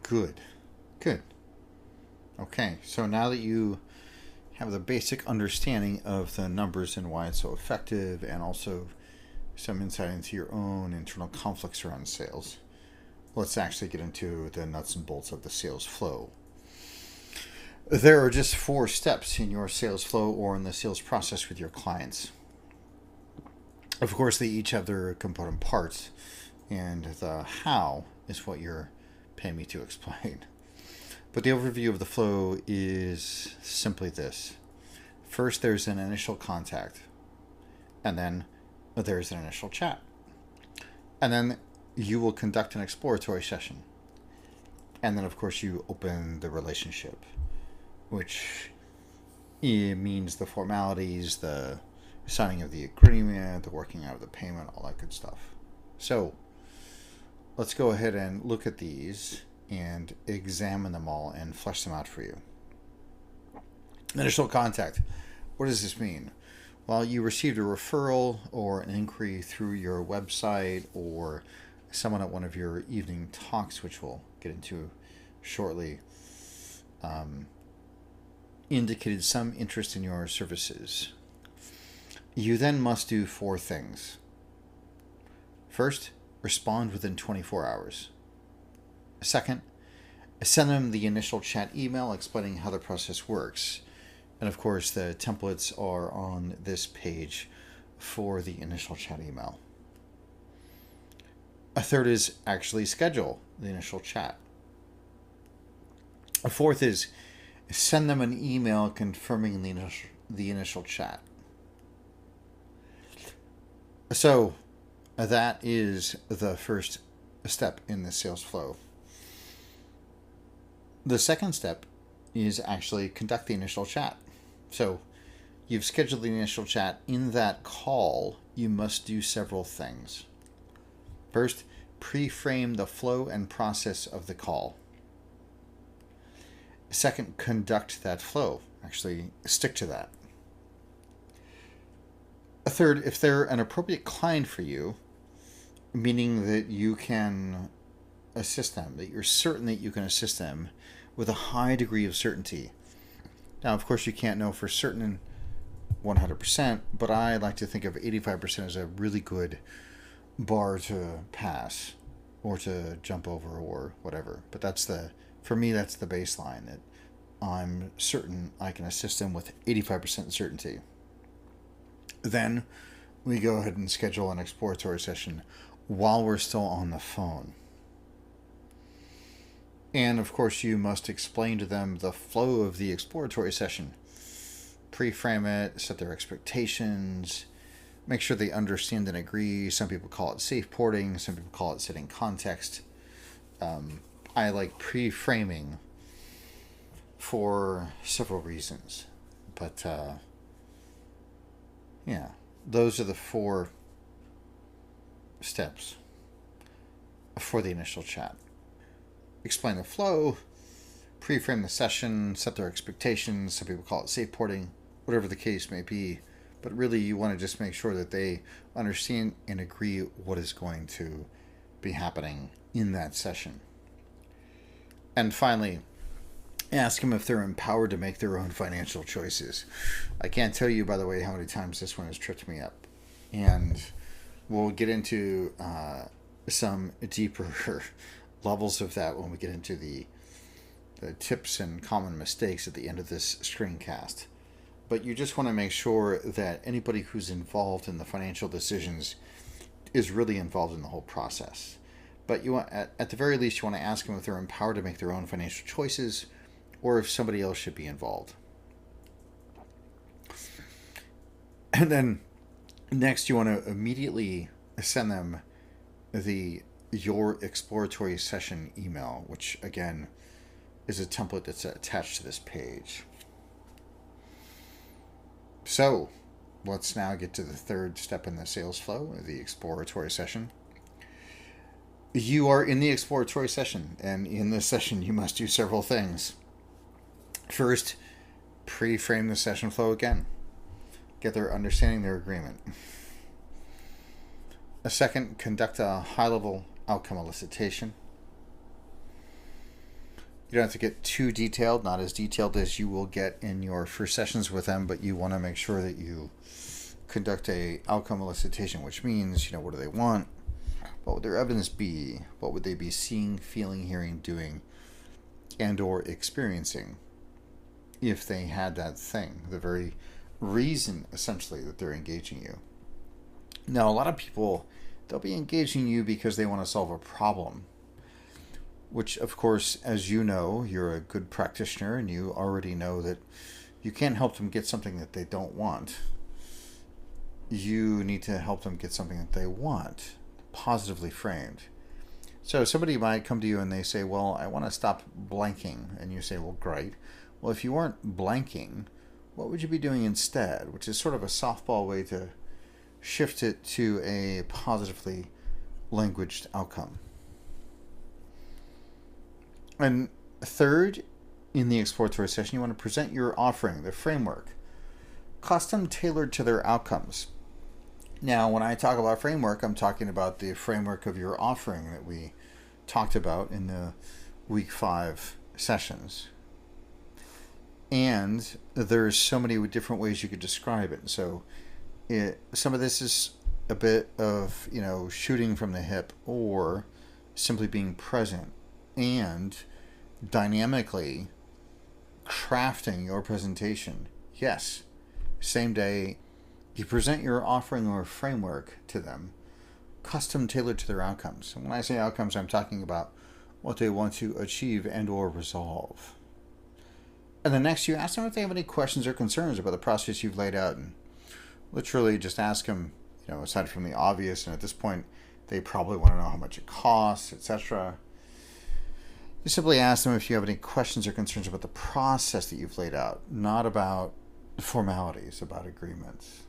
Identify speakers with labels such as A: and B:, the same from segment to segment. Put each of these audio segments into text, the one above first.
A: Good. Good. Okay, so now that you have the basic understanding of the numbers and why it's so effective, and also some insight into your own internal conflicts around sales, let's actually get into the nuts and bolts of the sales flow. There are just 4 steps in your sales flow or in the sales process with your clients. Of course, they each have their component parts, and the how is what you're paying me to explain. But the overview of the flow is simply this. First, there's an initial contact, and then there's an initial chat. And then you will conduct an exploratory session. And then, of course, you open the relationship, which means the formalities, the signing of the agreement, the working out of the payment, all that good stuff. So, let's go ahead and look at these and examine them all and flesh them out for you. Initial contact. What does this mean? Well, you received a referral or an inquiry through your website, or someone at one of your evening talks, which we'll get into shortly, indicated some interest in your services. You then must do 4 things. First, respond within 24 hours. Second, send them the initial chat email explaining how the process works. And of course, the templates are on this page for the initial chat email. A third is actually schedule the initial chat. A fourth is send them an email confirming the initial chat. So that is the first step in the sales flow. The second step is actually conduct the initial chat. So you've scheduled the initial chat. In that call, you must do several things. First, pre-frame the flow and process of the call. Second, conduct that flow. Actually, stick to that. Third, if they're an appropriate client for you, meaning that you can assist them, that you're certain that you can assist them with a high degree of certainty. Now, of course, you can't know for certain 100%, but I like to think of 85% as a really good bar to pass or to jump over or whatever. But for me, that's the baseline, that I'm certain I can assist them with 85% certainty. Then we go ahead and schedule an exploratory session while we're still on the phone. And of course, you must explain to them the flow of the exploratory session. Pre-frame it, set their expectations, make sure they understand and agree. Some people call it safe porting, some people call it setting context. I like pre-framing for several reasons. But, yeah, those are the 4 steps for the initial chat. Explain the flow, pre-frame the session, set their expectations. Some people call it safe porting, whatever the case may be. But really, you want to just make sure that they understand and agree what is going to be happening in that session. And finally, ask them if they're empowered to make their own financial choices. I can't tell you, by the way, how many times this one has tripped me up. And we'll get into some deeper levels of that when we get into the tips and common mistakes at the end of this screencast. But you just want to make sure that anybody who's involved in the financial decisions is really involved in the whole process. But you want, at the very least, you want to ask them if they're empowered to make their own financial choices, or if somebody else should be involved. And then next, you want to immediately send them your exploratory session email, which again is a template that's attached to this page. So let's now get to the third step in the sales flow, the exploratory session. You are in the exploratory session, and in this session you must do several things. First, pre-frame the session flow again. Get their understanding, their agreement. A second, conduct a high-level outcome elicitation. You don't have to get too detailed, not as detailed as you will get in your first sessions with them, but you want to make sure that you conduct a outcome elicitation, which means, what do they want? What would their evidence be? What would they be seeing, feeling, hearing, doing, and or experiencing if they had that thing? The very reason, essentially, that they're engaging you. Now, a lot of people, they'll be engaging you because they want to solve a problem, which, of course, as you know, you're a good practitioner and you already know that you can't help them get something that they don't want. You need to help them get something that they want, positively framed. So somebody might come to you and they say, well, I want to stop blanking. And you say, well, great. Well, if you weren't blanking, what would you be doing instead? Which is sort of a softball way to shift it to a positively languaged outcome. And third, in the exploratory session, you want to present your offering, the framework, custom tailored to their outcomes. Now, when I talk about framework, I'm talking about the framework of your offering that we talked about in the week 5 sessions. And there's so many different ways you could describe it. So some of this is a bit of, shooting from the hip or simply being present and dynamically crafting your presentation. Yes, same day, you present your offering or framework to them, custom tailored to their outcomes. And when I say outcomes, I'm talking about what they want to achieve and or resolve. And then next, you ask them if they have any questions or concerns about the process you've laid out, and literally just ask them, aside from the obvious, and at this point, they probably want to know how much it costs, etc. You simply ask them if you have any questions or concerns about the process that you've laid out, not about formalities, about agreements.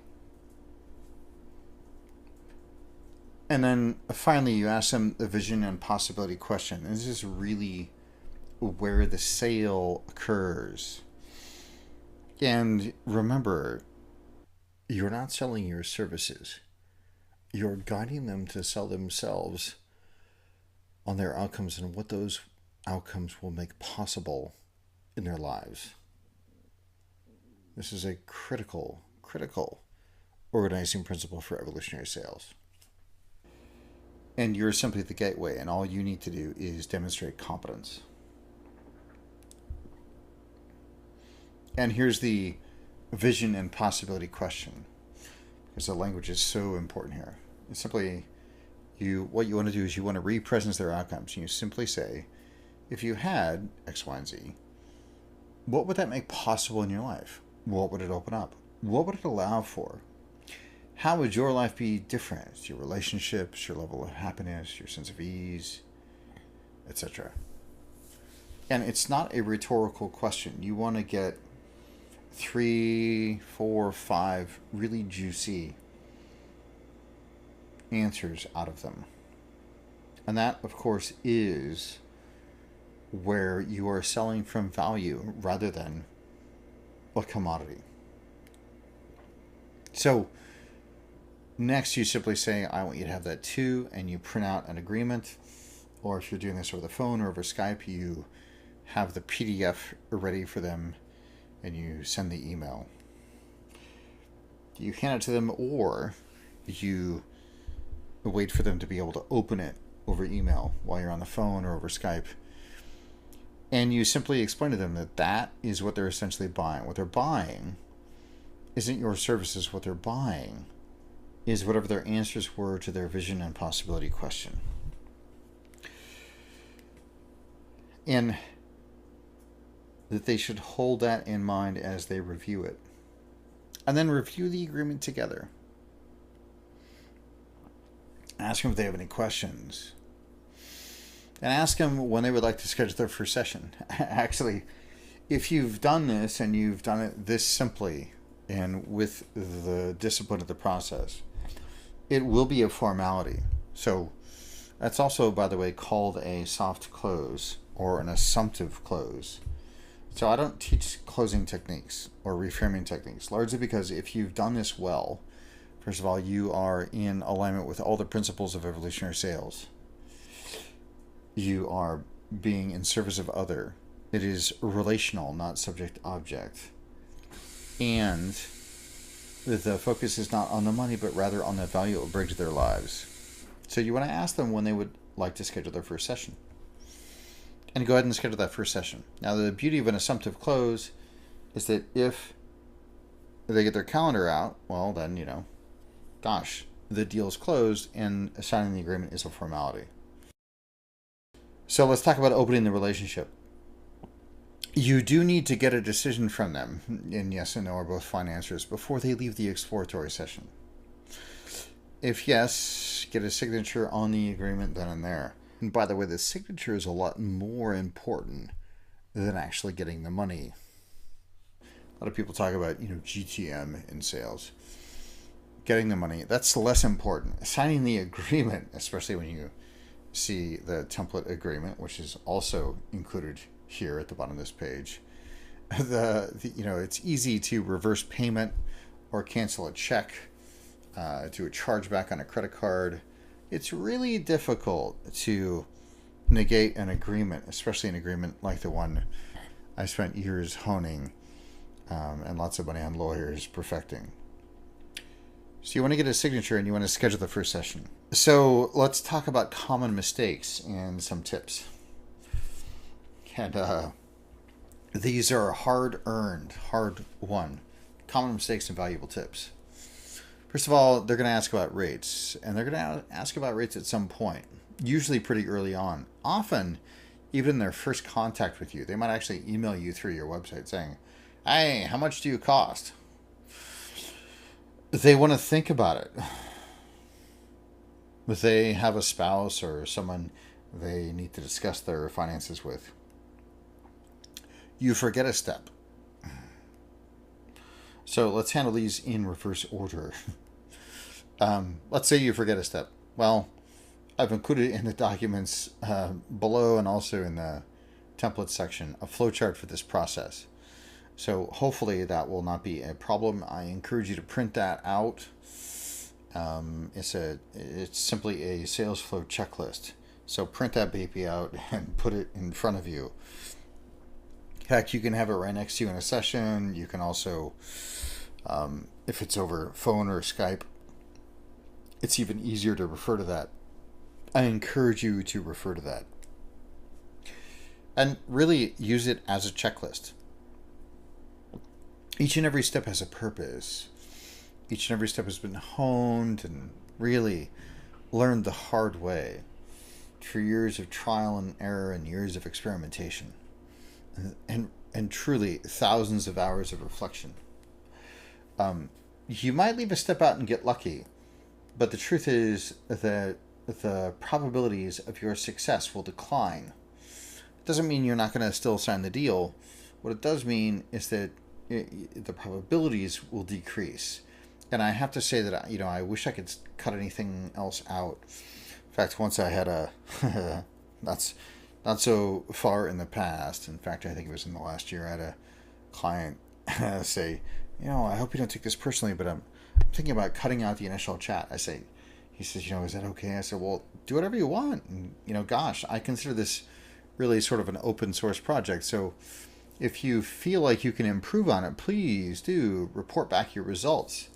A: And then finally, you ask them the vision and possibility question. And this is really where the sale occurs. And remember, you're not selling your services. You're guiding them to sell themselves on their outcomes and what those outcomes will make possible in their lives. This is a critical organizing principle for evolutionary sales. And you're simply the gateway, and all you need to do is demonstrate competence. And here's the vision and possibility question, because the language is so important here. It's simply, what you want to do is you want to re-presence their outcomes. And you simply say, if you had X, Y, and Z, what would that make possible in your life? What would it open up? What would it allow for? How would your life be different? Your relationships, your level of happiness, your sense of ease, etc. And it's not a rhetorical question. You want to get 3, 4, 5 really juicy answers out of them. And that, of course, is where you are selling from value rather than a commodity. So next, you simply say, I want you to have that too, and you print out an agreement. Or if you're doing this over the phone or over Skype, you have the PDF ready for them and you send the email. You hand it to them, or you wait for them to be able to open it over email while you're on the phone or over Skype. And you simply explain to them that that is what they're essentially buying. What they're buying isn't your services. What they're buying is whatever their answers were to their vision and possibility question. And that they should hold that in mind as they review it. And then review the agreement together. Ask them if they have any questions. And ask them when they would like to schedule their first session. Actually, if you've done this and you've done it this simply and with the discipline of the process, it will be a formality. So that's also, by the way, called a soft close or an assumptive close. So I don't teach closing techniques or reframing techniques, largely because if you've done this well, first of all, you are in alignment with all the principles of evolutionary sales. You are being in service of other. It is relational, not subject-object. And the focus is not on the money, but rather on the value it will bring to their lives. So you want to ask them when they would like to schedule their first session. And go ahead and schedule that first session. Now, the beauty of an assumptive close is that if they get their calendar out, well, then, gosh, the deal is closed and signing the agreement is a formality. So let's talk about opening the relationship. You do need to get a decision from them, and yes and no are both fine answers, before they leave the exploratory session. If yes, get a signature on the agreement then and there. And by the way, the signature is a lot more important than actually getting the money. A lot of people talk about, GTM in sales. Getting the money, that's less important. Signing the agreement, especially when you see the template agreement, which is also included here at the bottom of this page. It's easy to reverse payment or cancel a check, do a chargeback on a credit card. It's really difficult to negate an agreement, especially an agreement like the one I spent years honing and lots of money on lawyers perfecting. So you want to get a signature and you want to schedule the first session. So let's talk about common mistakes and some tips. And these are hard-earned, hard-won common mistakes and valuable tips. First of all, they're going to ask about rates, and they're going to ask about rates at some point, usually pretty early on. Often, even in their first contact with you, they might actually email you through your website saying, "Hey, how much do you cost?" They want to think about it. If they have a spouse or someone they need to discuss their finances with, you forget a step. So let's handle these in reverse order. Let's say you forget a step. Well, I've included in the documents below and also in the template section a flowchart for this process. So hopefully that will not be a problem. I encourage you to print that out. It's simply a sales flow checklist. So print that baby out and put it in front of you. Heck, you can have it right next to you in a session. You can also, if it's over phone or Skype, it's even easier to refer to that. I encourage you to refer to that. And really use it as a checklist. Each and every step has a purpose. Each and every step has been honed and really learned the hard way through years of trial and error and years of experimentation. And truly thousands of hours of reflection. You might leave a step out and get lucky, but the truth is that the probabilities of your success will decline. It doesn't mean you're not going to still sign the deal. What it does mean is that the probabilities will decrease. And I have to say that I wish I could cut anything else out. In fact, once I had that's not so far in the past. In fact, I think it was in the last year. I had a client say, I hope you don't take this personally, but I'm thinking about cutting out the initial chat. He says, is that okay? I said, well, do whatever you want. And, gosh, I consider this really sort of an open source project. So if you feel like you can improve on it, please do report back your results.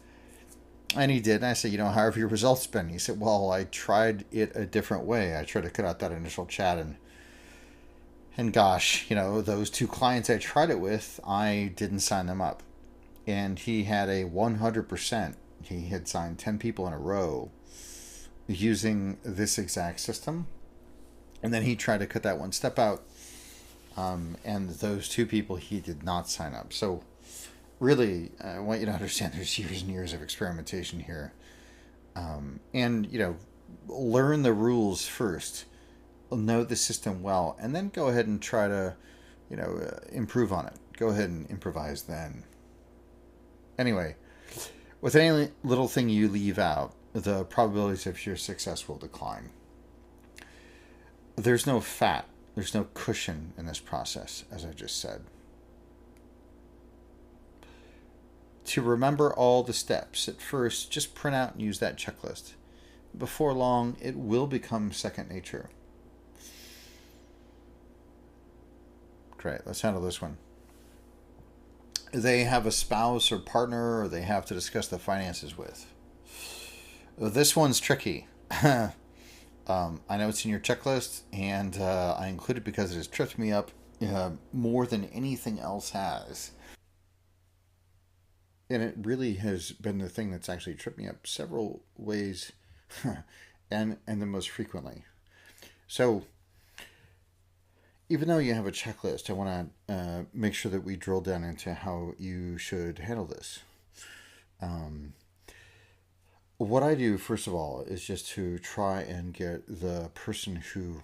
A: And he did. And I said, how have your results been? He said, well, I tried it a different way. I tried to cut out that initial chat and gosh, those two clients I tried it with, I didn't sign them up. And he had a 100%. He had signed 10 people in a row using this exact system. And then he tried to cut that one step out. And those two people, he did not sign up. So really, I want you to understand there's years and years of experimentation here. And, learn the rules first. Know the system well, and then go ahead and try to, improve on it. Go ahead and improvise then. Anyway, with any little thing you leave out, the probabilities of your success will decline. There's no fat. There's no cushion in this process, as I just said. To remember all the steps, at first, just print out and use that checklist. Before long, it will become second nature. Great. Let's handle this one. They have a spouse or partner, or they have to discuss the finances with. This one's tricky. I know it's in your checklist, and I include it because it has tripped me up more than anything else has. And it really has been the thing that's actually tripped me up several ways, and the most frequently. So, even though you have a checklist, I want to make sure that we drill down into how you should handle this. Um, what I do, first of all, is just to try and get the person who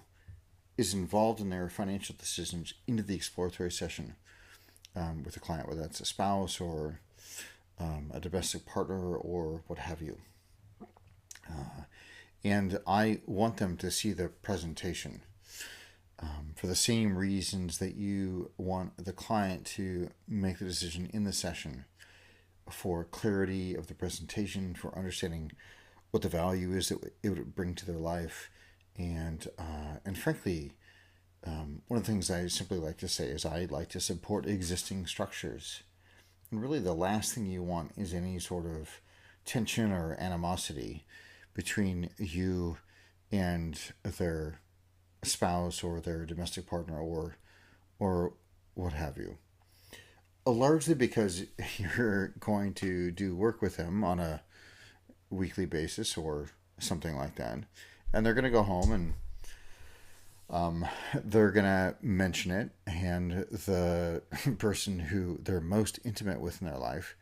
A: is involved in their financial decisions into the exploratory session with the client, whether that's a spouse or a domestic partner or what have you. And I want them to see the presentation for the same reasons that you want the client to make the decision in the session, for clarity of the presentation, for understanding what the value is that it would bring to their life, and frankly, one of the things I simply like to say is I like to support existing structures. And really, the last thing you want is any sort of tension or animosity between you and their spouse or their domestic partner or what have you. Largely because you're going to do work with them on a weekly basis or something like that, and they're going to go home and they're going to mention it, and the person who they're most intimate with in their life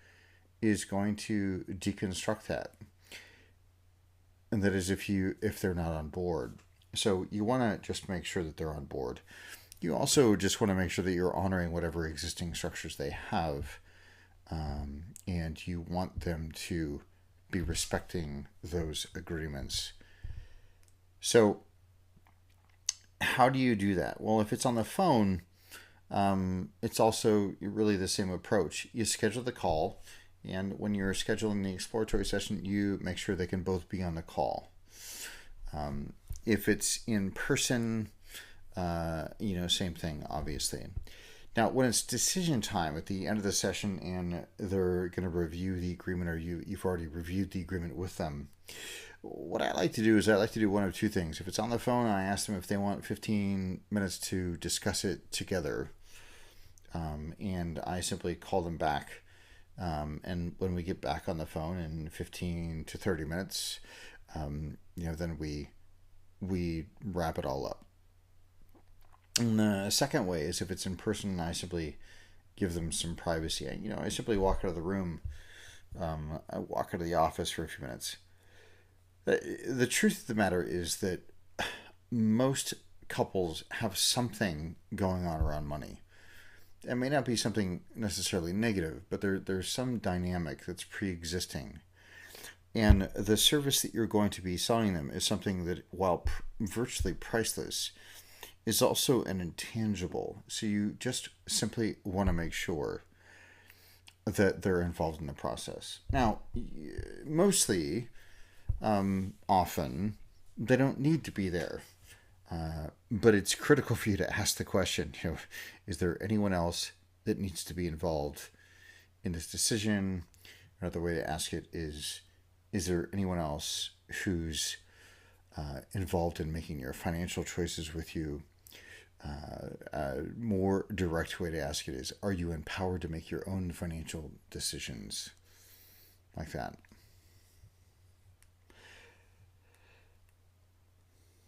A: is going to deconstruct that. And that is if they're not on board. So you want to just make sure that they're on board. You also just want to make sure that you're honoring whatever existing structures they have, and you want them to be respecting those agreements. So how do you do that? Well, if it's on the phone, it's also really the same approach. You schedule the call, and when you're scheduling the exploratory session, you make sure they can both be on the call. If it's in person, same thing, obviously. Now, when it's decision time at the end of the session and they're going to review the agreement, or you've already reviewed the agreement with them, what I like to do is I like to do one of two things. If it's on the phone, I ask them if they want 15 minutes to discuss it together, and I simply call them back. And when we get back on the phone in 15 to 30 minutes, then we wrap it all up. And the second way is if it's in person, I simply give them some privacy. I simply walk out of the room. I walk out of the office for a few minutes. The truth of the matter is that most couples have something going on around money. It may not be something necessarily negative, but there's some dynamic that's pre-existing. And the service that you're going to be selling them is something that, while virtually priceless, is also an intangible. So you just simply want to make sure that they're involved in the process. Now, mostly, often, they don't need to be there. But it's critical for you to ask the question, is there anyone else that needs to be involved in this decision? Another way to ask it is there anyone else who's involved in making your financial choices with you? A more direct way to ask it is, are you empowered to make your own financial decisions? Like that.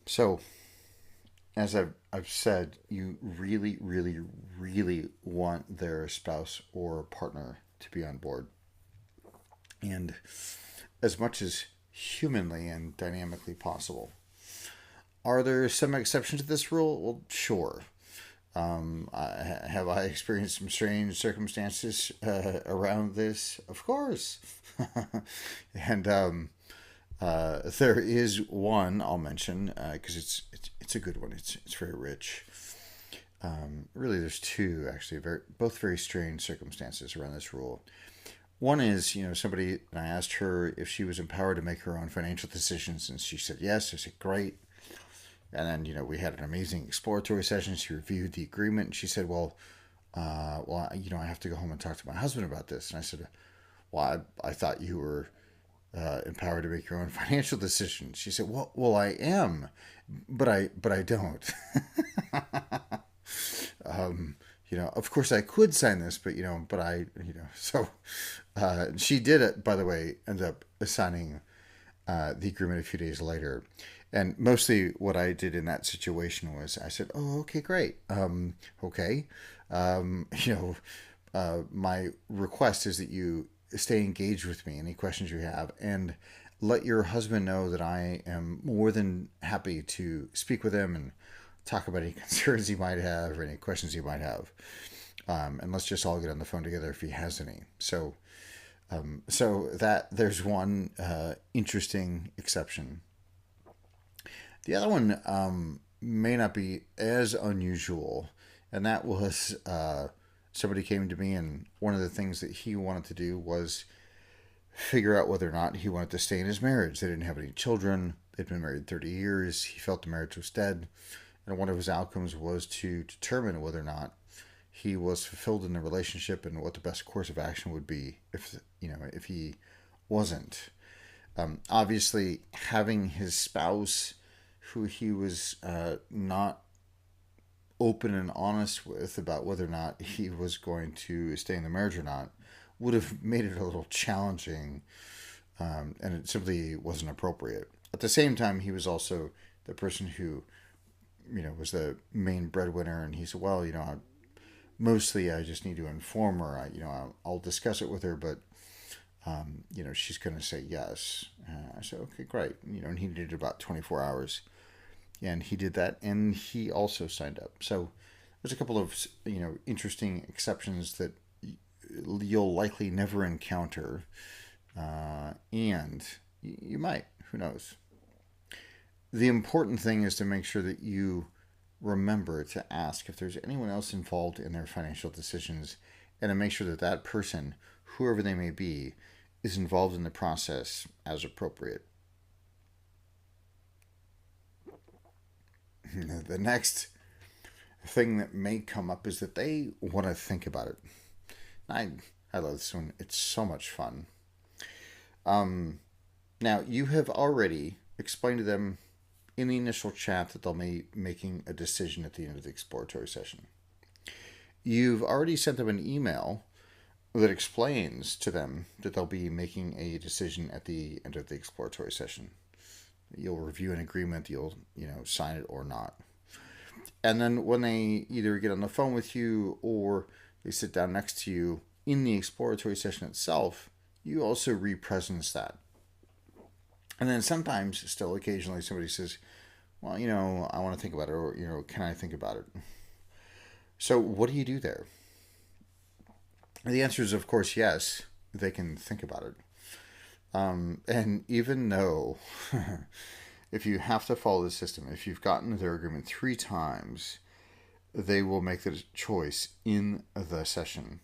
A: So, as I've said, you really, really, really want their spouse or partner to be on board. And as much as humanly and dynamically possible. Are there some exceptions to this rule? Well, sure. Have I experienced some strange circumstances around this? Of course. And there is one I'll mention because it's a good one. It's very rich. Really, there's two actually, both very strange circumstances around this rule. One is, somebody, and I asked her if she was empowered to make her own financial decisions, and she said yes. I said great. And then, we had an amazing exploratory session. She reviewed the agreement and she said, I have to go home and talk to my husband about this. And I said, well, I thought you were empowered to make your own financial decisions. She said, I am, but I don't. Of course I could sign this, but so she did it, by the way, end up signing the agreement a few days later. And mostly what I did in that situation was I said, oh, okay, great. Okay. My request is that you stay engaged with me, any questions you have, and let your husband know that I am more than happy to speak with him and talk about any concerns he might have or any questions he might have. And let's just all get on the phone together if he has any. So that there's one interesting exception. The other one may not be as unusual, and that was somebody came to me, and one of the things that he wanted to do was figure out whether or not he wanted to stay in his marriage. They didn't have any children. They'd been married 30 years. He felt the marriage was dead. And one of his outcomes was to determine whether or not he was fulfilled in the relationship and what the best course of action would be if he wasn't. Obviously, having his spouse, who he was not open and honest with about whether or not he was going to stay in the marriage or not, would have made it a little challenging, and it simply wasn't appropriate. At the same time, he was also the person who, was the main breadwinner, and he said, well, mostly I just need to inform her. I'll discuss it with her, but she's going to say yes. I said, okay, great. And he needed about 24 hours. And he did that, and he also signed up. So there's a couple of, interesting exceptions that you'll likely never encounter. And you might, who knows? The important thing is to make sure that you remember to ask if there's anyone else involved in their financial decisions, and to make sure that that person, whoever they may be, is involved in the process as appropriate. The next thing that may come up is that they want to think about it. I love this one. It's so much fun. Now, you have already explained to them in the initial chat that they'll be making a decision at the end of the exploratory session. You've already sent them an email that explains to them that they'll be making a decision at the end of the exploratory session. You'll review an agreement, you'll, sign it or not. And then when they either get on the phone with you or they sit down next to you in the exploratory session itself, you also re-presence that. And then sometimes, still occasionally, somebody says, well, I want to think about it, or, can I think about it? So what do you do there? The answer is, of course, yes, they can think about it. And even though if you have to follow the system, if you've gotten their agreement 3 times, they will make the choice in the session.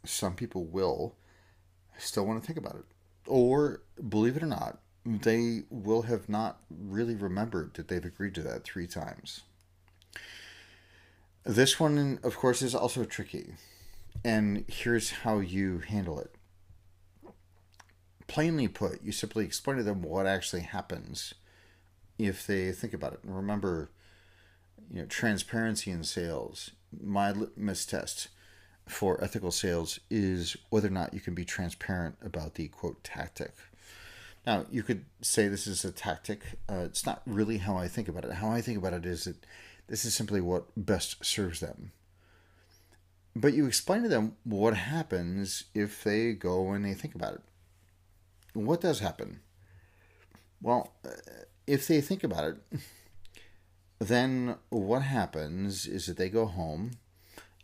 A: Some people will still want to think about it. Or, believe it or not, they will have not really remembered that they've agreed to that 3 times. This one, of course, is also tricky. And here's how you handle it. Plainly put, you simply explain to them what actually happens if they think about it. And remember, transparency in sales. My litmus test for ethical sales is whether or not you can be transparent about the, quote, tactic. Now, you could say this is a tactic. It's not really how I think about it. How I think about it is that this is simply what best serves them. But you explain to them what happens if they go and they think about it. What does happen? Well, if they think about it, then what happens is that they go home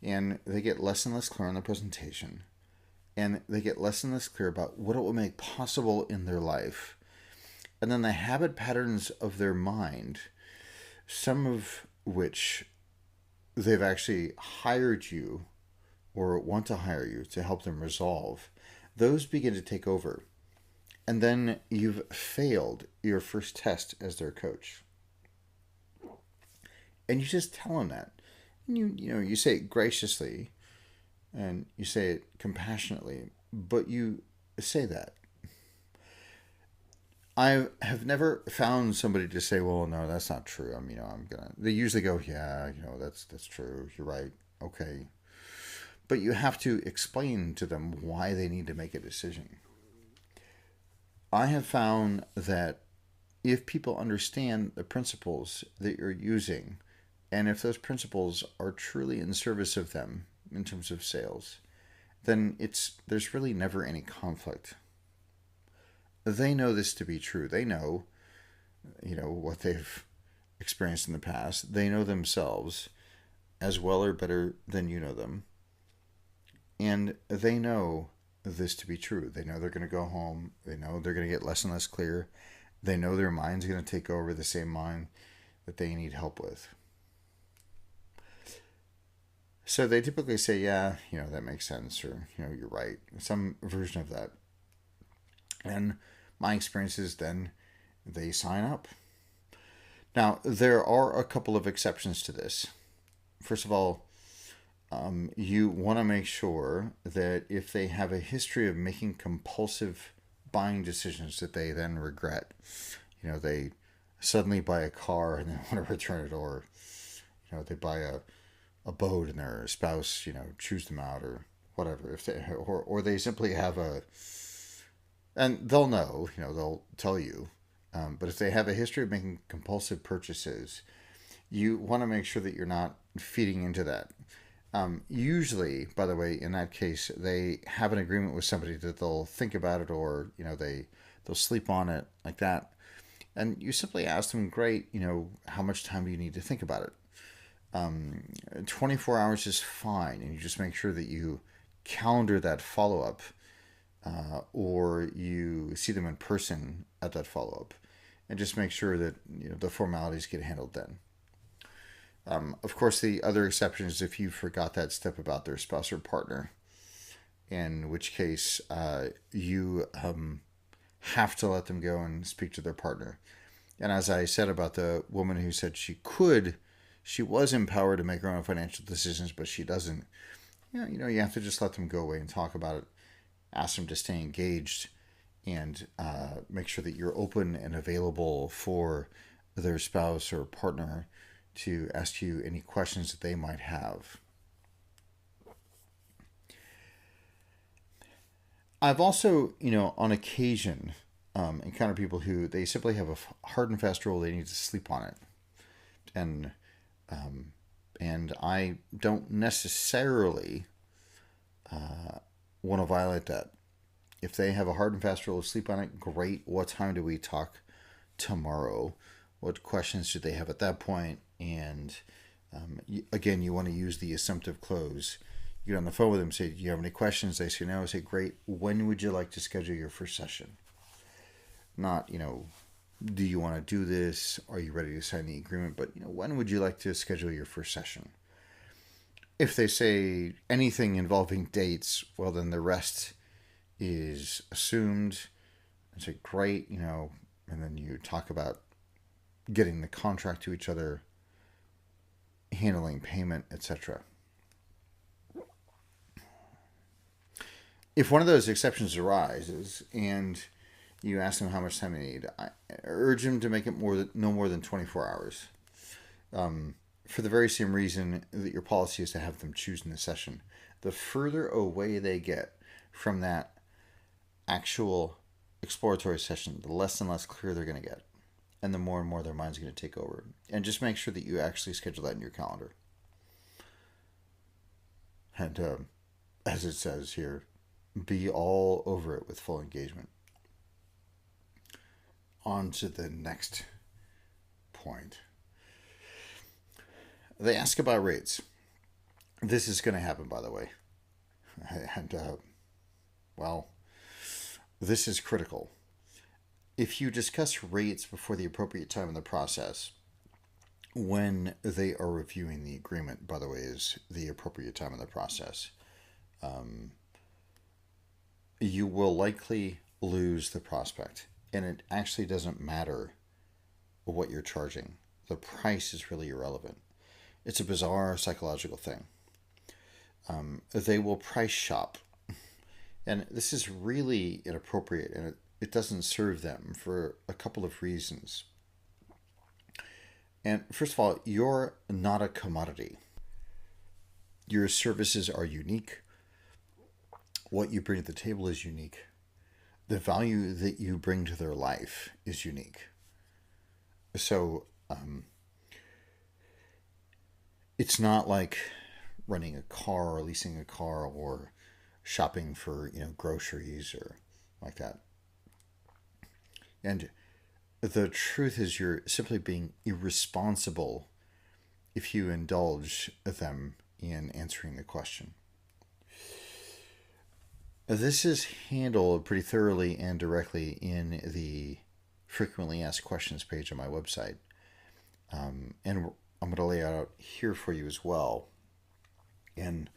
A: and they get less and less clear on the presentation, and they get less and less clear about what it will make possible in their life. And then the habit patterns of their mind, some of which they've actually hired you or want to hire you to help them resolve, those begin to take over. And then you've failed your first test as their coach. And you just tell them that. And you say it graciously and you say it compassionately, but you say that. I have never found somebody to say, "Well, no, that's not true." I'm gonna. They usually go, "Yeah, that's true. You're right. Okay." But you have to explain to them why they need to make a decision. I have found that if people understand the principles that you're using, and if those principles are truly in service of them in terms of sales, then there's really never any conflict. They know this to be true. They know, what they've experienced in the past. They know themselves as well or better than you know them. And they know this to be true. They know they're going to go home. They know they're going to get less and less clear. They know their mind's going to take over the same mind that they need help with. So they typically say, yeah, that makes sense, or, you're right. Some version of that. And my experience is then they sign up. Now, there are a couple of exceptions to this. First of all, you want to make sure that if they have a history of making compulsive buying decisions that they then regret, they suddenly buy a car and then want to return it, or they buy a boat and their spouse chews them out, or whatever. If they or they simply have and they'll know, they'll tell you. But if they have a history of making compulsive purchases, you want to make sure that you're not feeding into that. Usually, by the way, in that case, they have an agreement with somebody that they'll think about it, or they'll sleep on it, like that. And you simply ask them, great, how much time do you need to think about it? 24 hours is fine, and you just make sure that you calendar that follow up, or you see them in person at that follow up, and just make sure that the formalities get handled then. Of course, the other exception is if you forgot that step about their spouse or partner, in which case you have to let them go and speak to their partner. And as I said about the woman who said she was empowered to make her own financial decisions, but she doesn't. You have to just let them go away and talk about it. Ask them to stay engaged, and make sure that you're open and available for their spouse or partner to ask you any questions that they might have. I've also, on occasion, encountered people who they simply have a hard and fast rule, they need to sleep on it. And I don't necessarily want to violate that. If they have a hard and fast rule to sleep on it, great. What time do we talk tomorrow? What questions should they have at that point? And again, you want to use the assumptive close. You get on the phone with them, say, do you have any questions? They say no. I say, great. When would you like to schedule your first session? Not, do you want to do this? Are you ready to sign the agreement? But, when would you like to schedule your first session? If they say anything involving dates, well, then the rest is assumed. I say, great, and then you talk about getting the contract to each other, handling payment, etc. If one of those exceptions arises and you ask them how much time they need, I urge them to make it no more than 24 hours. For the very same reason that your policy is to have them choose in the session. The further away they get from that actual exploratory session, the less and less clear they're going to get. And the more and more their mind's going to take over. And just make sure that you actually schedule that in your calendar. And as it says here, be all over it with full engagement. On to the next point. They ask about rates. This is going to happen, by the way. And, this is critical. If you discuss rates before the appropriate time in the process, when they are reviewing the agreement, by the way, is the appropriate time in the process, you will likely lose the prospect. And it actually doesn't matter what you're charging. The price is really irrelevant. It's a bizarre psychological thing. They will price shop. And this is really inappropriate, and it doesn't serve them for a couple of reasons. And first of all, you're not a commodity. Your services are unique. What you bring to the table is unique. The value that you bring to their life is unique. So it's not like renting a car or leasing a car or shopping for groceries or like that. And the truth is, you're simply being irresponsible if you indulge them in answering the question. This is handled pretty thoroughly and directly in the frequently asked questions page on my website. And I'm going to lay it out here for you as well. And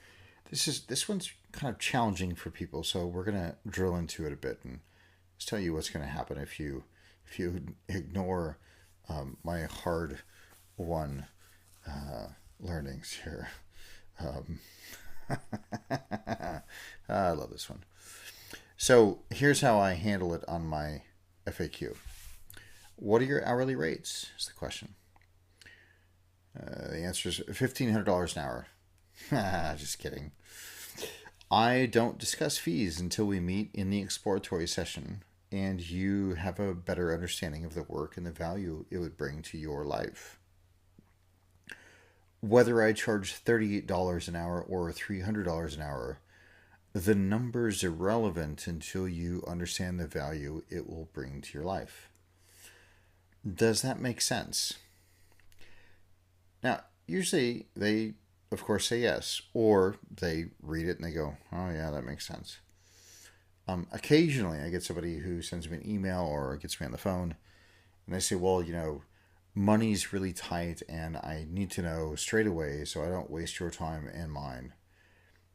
A: this one's kind of challenging for people, so we're going to drill into it a bit and just tell you what's going to happen if you ignore my hard won learnings here. I love this one. So here's how I handle it on my FAQ. What are your hourly rates? Is the question. The answer is $1,500 an hour. Just kidding. I don't discuss fees until we meet in the exploratory session and you have a better understanding of the work and the value it would bring to your life. Whether I charge $38 an hour or $300 an hour, the number's irrelevant until you understand the value it will bring to your life. Does that make sense? Now, usually they, of course, say yes, or they read it and they go, oh yeah, that makes sense. Occasionally I get somebody who sends me an email or gets me on the phone and they say, well, money's really tight and I need to know straight away so I don't waste your time and mine.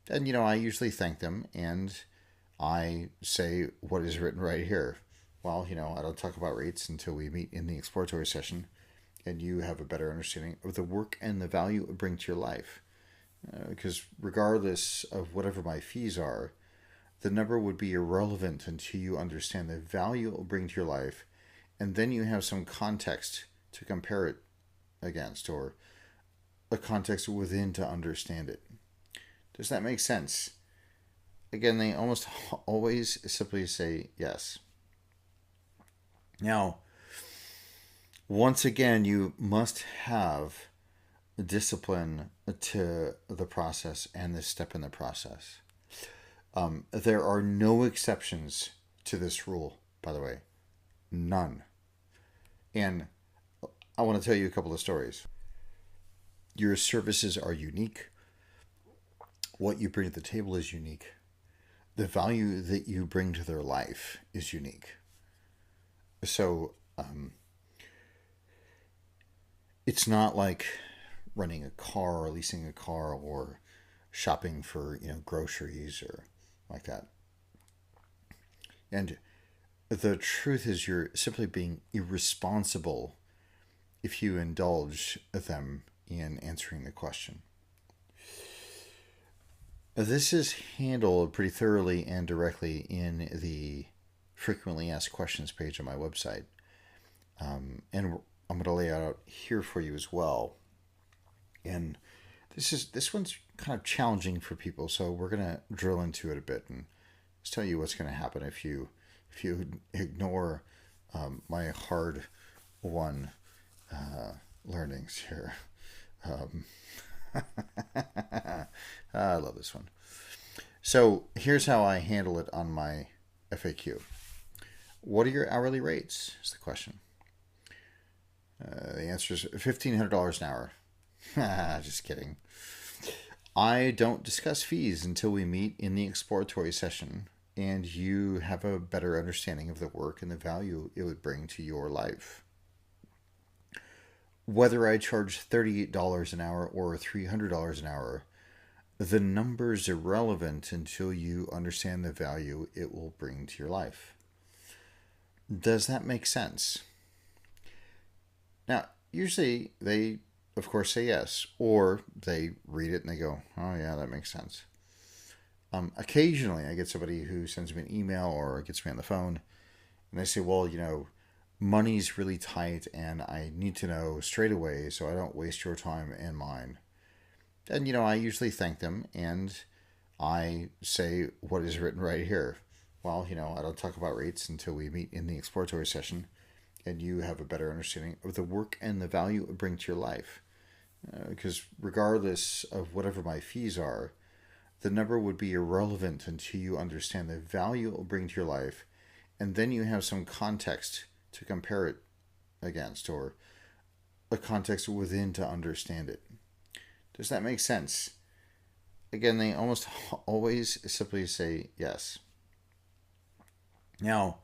A: And, I usually thank them and I say what is written right here. Well, I don't talk about rates until we meet in the exploratory session and you have a better understanding of the work and the value it brings to your life. Because regardless of whatever my fees are, the number would be irrelevant until you understand the value it will bring to your life, and then you have some context to compare it against, or a context within to understand it. Does that make sense? Again, they almost always simply say yes. Now, once again, you must have discipline to the process and this step in the process. There are no exceptions to this rule, by the way. None. And I want to tell you a couple of stories. Your services are unique. What you bring to the table is unique. The value that you bring to their life is unique. So, it's not like renting a car or leasing a car or shopping for, groceries or like that. And the truth is, you're simply being irresponsible if you indulge them in answering the question. This is handled pretty thoroughly and directly in the frequently asked questions page on my website. And I'm going to lay it out here for you as well. And this one's kind of challenging for people, so we're going to drill into it a bit and just tell you what's going to happen if you ignore my hard won learnings here. I love this one. So here's how I handle it on my FAQ. What are your hourly rates? Is the question. The answer is $1,500 an hour. Just kidding. I don't discuss fees until we meet in the exploratory session and you have a better understanding of the work and the value it would bring to your life. Whether I charge $38 an hour or $300 an hour, the number's irrelevant until you understand the value it will bring to your life. Does that make sense? Now, usually they, of course, say yes, or they read it and they go, "Oh yeah, that makes sense." Occasionally, I get somebody who sends me an email or gets me on the phone, and they say, "Well, money's really tight, and I need to know straight away so I don't waste your time and mine." And I usually thank them, and I say what is written right here. Well, I don't talk about rates until we meet in the exploratory session, and you have a better understanding of the work and the value it brings to your life. Because regardless of whatever my fees are, the number would be irrelevant until you understand the value it will bring to your life, and then you have some context to compare it against, or a context within to understand it. Does that make sense? Again, they almost always simply say yes. Now,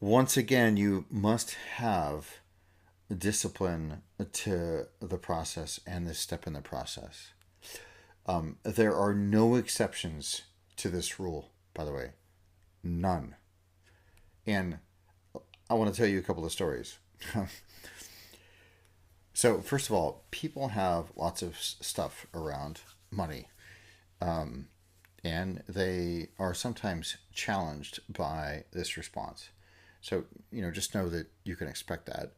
A: once again, you must have discipline to the process and this step in the process. There are no exceptions to this rule, by the way. None. And I want to tell you a couple of stories. So, first of all, people have lots of stuff around money. And they are sometimes challenged by this response. So, just know that you can expect that.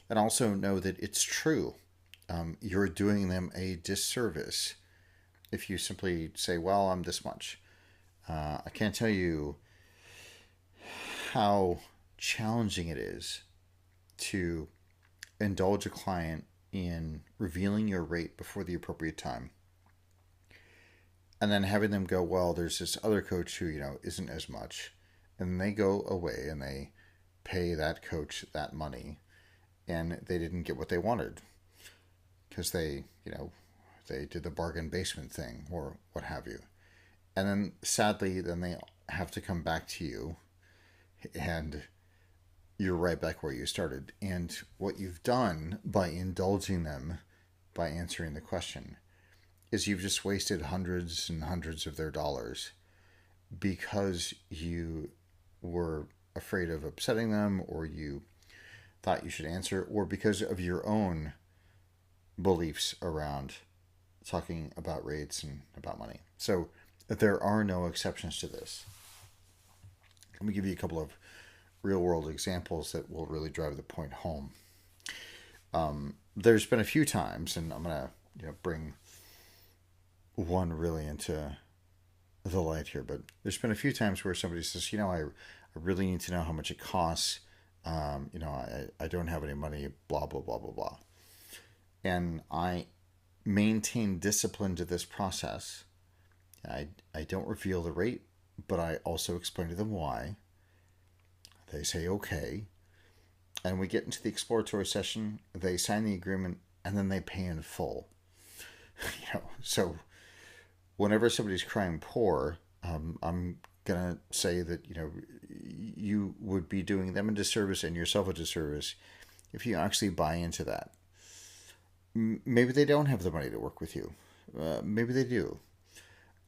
A: And also know that it's true. You're doing them a disservice if you simply say, well, I'm this much. I can't tell you how challenging it is to indulge a client in revealing your rate before the appropriate time. And then having them go, well, there's this other coach who, isn't as much. And they go away and they pay that coach that money. And they didn't get what they wanted. Because they did the bargain basement thing or what have you. And then sadly, then they have to come back to you. And you're right back where you started. And what you've done by indulging them, by answering the question, is you've just wasted hundreds and hundreds of their dollars because you were afraid of upsetting them, or you thought you should answer, or because of your own beliefs around talking about rates and about money. So there are no exceptions to this. Let me give you a couple of real world examples that will really drive the point home. There's been a few times, and I'm going to bring one really into the light here, but there's been a few times where somebody says, I really need to know how much it costs. I don't have any money, blah, blah, blah, blah, blah. And I maintain discipline to this process. I don't reveal the rate, but I also explain to them why. They say, okay. And we get into the exploratory session, they sign the agreement, and then they pay in full. So whenever somebody's crying poor, I'm going to say that, you would be doing them a disservice and yourself a disservice if you actually buy into that. Maybe they don't have the money to work with you. Maybe they do.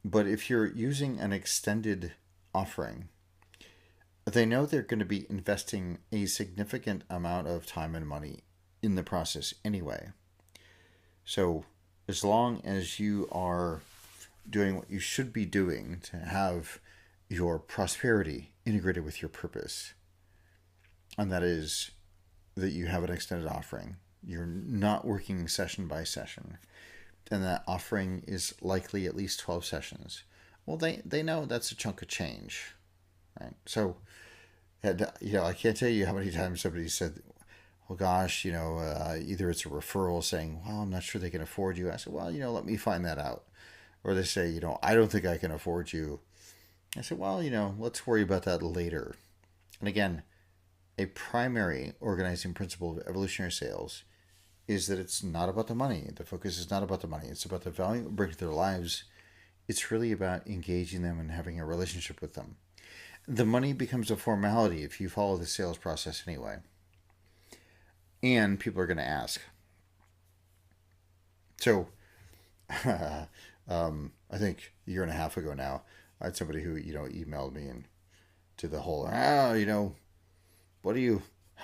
A: But if you're using an extended offering, they know they're going to be investing a significant amount of time and money in the process anyway. So as long as you are doing what you should be doing to have your prosperity integrated with your purpose, and that is that you have an extended offering, you're not working session by session, and that offering is likely at least 12 sessions, well, they know that's a chunk of change, right? So, I can't tell you how many times somebody said, well, gosh, either it's a referral saying, well, I'm not sure they can afford you. I said, well, let me find that out. Or they say, I don't think I can afford you. I said, well, let's worry about that later. And again, a primary organizing principle of evolutionary sales is that it's not about the money. The focus is not about the money. It's about the value it brings to their lives. It's really about engaging them and having a relationship with them. The money becomes a formality if you follow the sales process anyway. And people are going to ask. So, I think a year and a half ago now, I had somebody who, emailed me and did the whole, how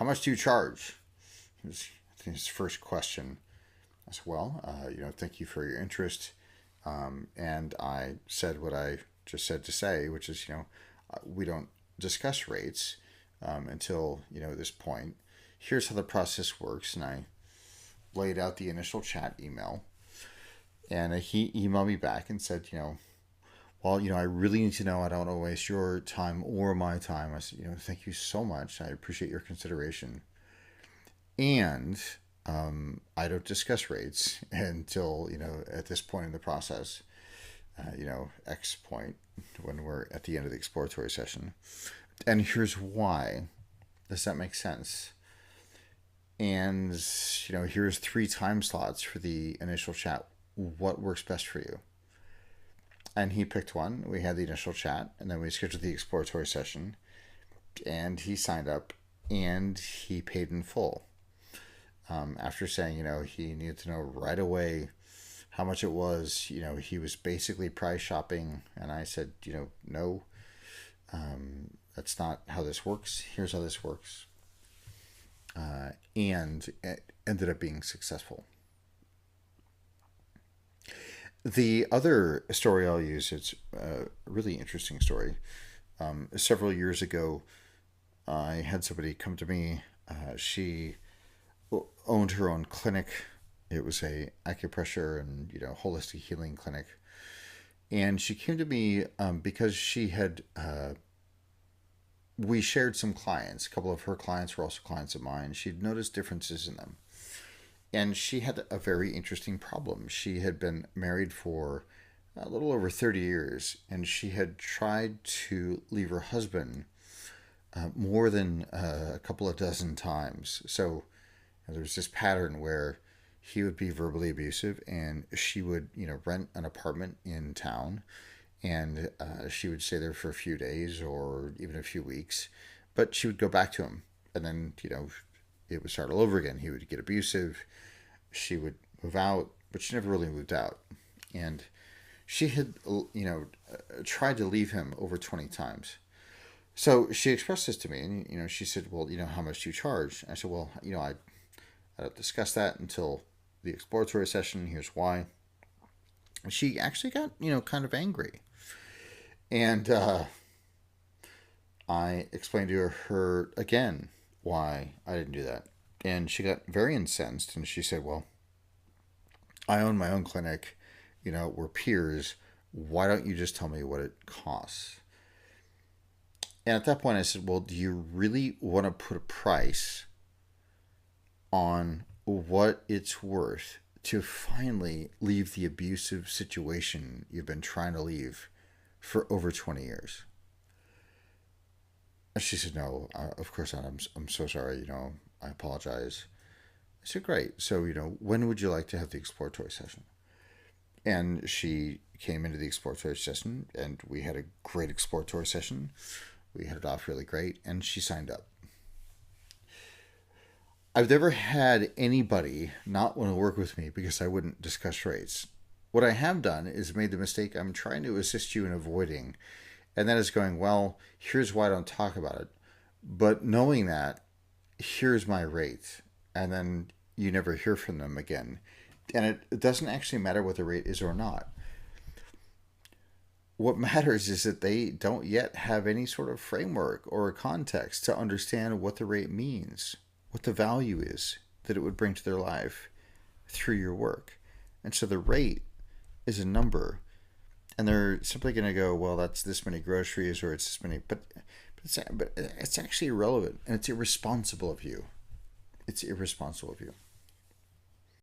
A: much do you charge? His first question. I said, well, thank you for your interest. And I said what I just said to say, which is, we don't discuss rates until, this point. Here's how the process works. And I laid out the initial chat email. And he emailed me back and said, well, I really need to know. I don't want to waste your time or my time. I said, thank you so much. I appreciate your consideration. And I don't discuss rates until, at this point in the process, X point when we're at the end of the exploratory session. And here's why. Does that make sense? And, here's 3 time slots for the initial chat. What works best for you? And he picked one. We had the initial chat, and then we scheduled the exploratory session. And he signed up, and he paid in full. After saying, he needed to know right away how much it was. He was basically price shopping. And I said, no, that's not how this works. Here's how this works. And it ended up being successful. The other story I'll use, it's a really interesting story. Several years ago, I had somebody come to me. She owned her own clinic. It was a acupressure and holistic healing clinic. And she came to me because she had we shared some clients. A couple of her clients were also clients of mine. She'd noticed differences in them. And she had a very interesting problem. She had been married for a little over 30 years, and she had tried to leave her husband more than a couple of dozen times. So there was this pattern where he would be verbally abusive, and she would, rent an apartment in town, and she would stay there for a few days or even a few weeks, but she would go back to him, and then, it would start all over again. He would get abusive. She would move out, but she never really moved out. And she had, tried to leave him over 20 times. So she expressed this to me, and, she said, well, how much do you charge? I said, well, I don't discuss that until the exploratory session. Here's why. And she actually got, kind of angry. And I explained to her again why I didn't do that. And she got very incensed, and she said, well, I own my own clinic, we're peers. Why don't you just tell me what it costs? And at that point I said, well, do you really want to put a price on what it's worth to finally leave the abusive situation you've been trying to leave for over 20 years? She said, no, of course not. I'm so sorry. I apologize. I said, great. So, when would you like to have the exploratory session? And she came into the exploratory session, and we had a great exploratory session. We hit it off really great, and she signed up. I've never had anybody not want to work with me because I wouldn't discuss rates. What I have done is made the mistake I'm trying to assist you in avoiding. And that is going, well, here's why I don't talk about it. But knowing that, here's my rate. And then you never hear from them again. And it doesn't actually matter what the rate is or not. What matters is that they don't yet have any sort of framework or a context to understand what the rate means, what the value is that it would bring to their life through your work. And so the rate is a number. And they're simply going to go, well, that's this many groceries, or it's this many. But it's actually irrelevant, and it's irresponsible of you. It's irresponsible of you.